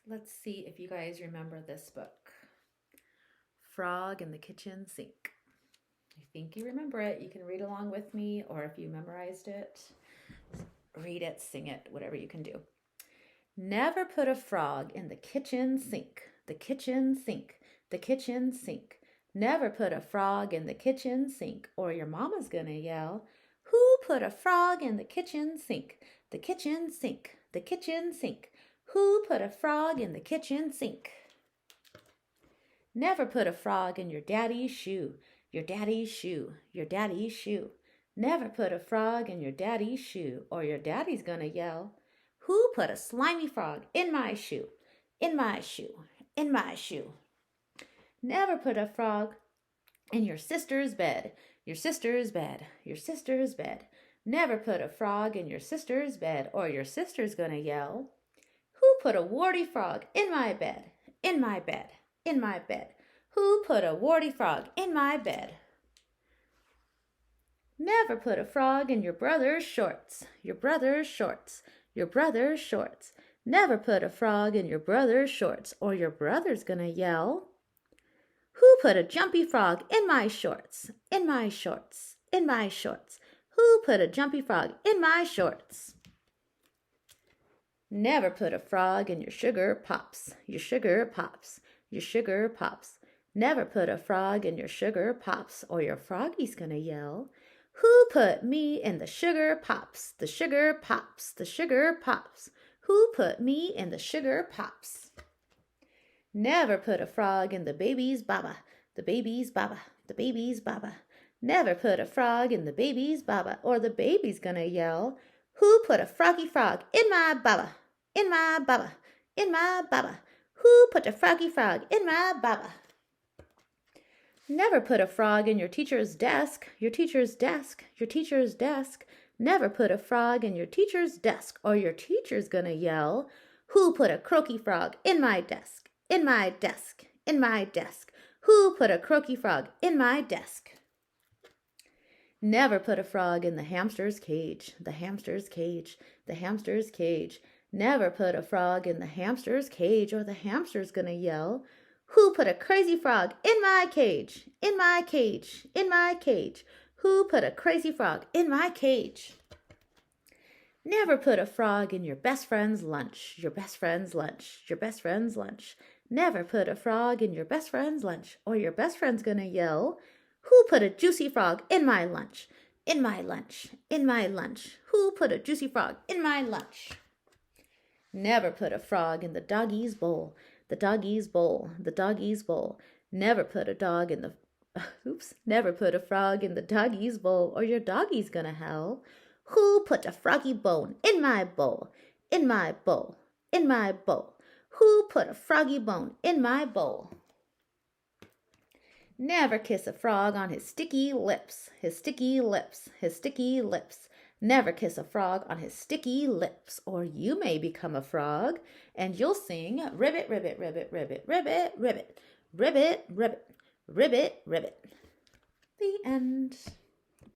Let's see if you guys remember this book, Frog in the Kitchen Sink. I think you remember it. You can read along with me, or if you memorized it, read it, sing it, whatever you can do. Never put a frog in the kitchen sink, the kitchen sink, the kitchen sink. Never put a frog in the kitchen sink, or your mama's gonna yell, "Who put a frog in the kitchen sink, the kitchen sink, the kitchen sink? Who put a frog in the kitchen sink?" Never put a frog in your daddy's shoe, your daddy's shoe, your daddy's shoe. Never put a frog in your daddy's shoe, or your daddy's gonna yell, "Who put a slimy frog in my shoe, in my shoe, in my shoe?" Never put a frog in your sister's bed, your sister's bed, your sister's bed. Never put a frog in your sister's bed, or your sister's gonna yell, "Who put a warty frog in my bed, in my bed, in my bed? Who put a warty frog in my bed?" Never put a frog in your brother's shorts, your brother's shorts, your brother's shorts. Never put a frog in your brother's shorts, or your brother's gonna yell, "Who put a jumpy frog in my shorts, in my shorts, in my shorts? Who put a jumpy frog in my shorts?" Never put a frog in your sugar pops, your sugar pops, your sugar pops. Never put a frog in your sugar pops, or your froggy's gonna yell, "Who put me in the sugar pops, the sugar pops, the sugar pops? Who put me in the sugar pops?" Never put a frog in the baby's baba, the baby's baba, the baby's baba. Never put a frog in the baby's baba, or the baby's gonna yell, "Who put a froggy frog in my baba, in my baba, in my baba? Who put a froggy frog in my baba?" Never put a frog in your teacher's desk, your teacher's desk, your teacher's desk. Never put a frog in your teacher's desk, or your teacher's gonna yell, "Who put a croaky frog in my desk, in my desk, in my desk? Who put a croaky frog in my desk?" Never put a frog in the hamster's cage, the hamster's cage, the hamster's cage. Never put a frog in the hamster's cage, or the hamster's gonna yell, "Who put a crazy frog in my cage, in my cage, in my cage? Who put a crazy frog in my cage?" Never put a frog in your best friend's lunch, your best friend's lunch, your best friend's lunch. Never put a frog in your best friend's lunch, or your best friend's gonna yell, "Who put a juicy frog in my lunch, in my lunch, in my lunch? Who put a juicy frog in my lunch?" Never put a frog in the doggy's bowl, the doggy's bowl, the doggy's bowl. Never put a dog in the never put a frog in the doggy's bowl, or your doggy's gonna howl, "Who put a froggy bone in my bowl, in my bowl, in my bowl? Who put a froggy bone in my bowl?" Never kiss a frog on his sticky lips, his sticky lips, his sticky lips. Never kiss a frog on his sticky lips, or you may become a frog, and you'll sing, "Ribbit, ribbit, ribbit, ribbit, ribbit, ribbit, ribbit, ribbit, ribbit, ribbit." The end.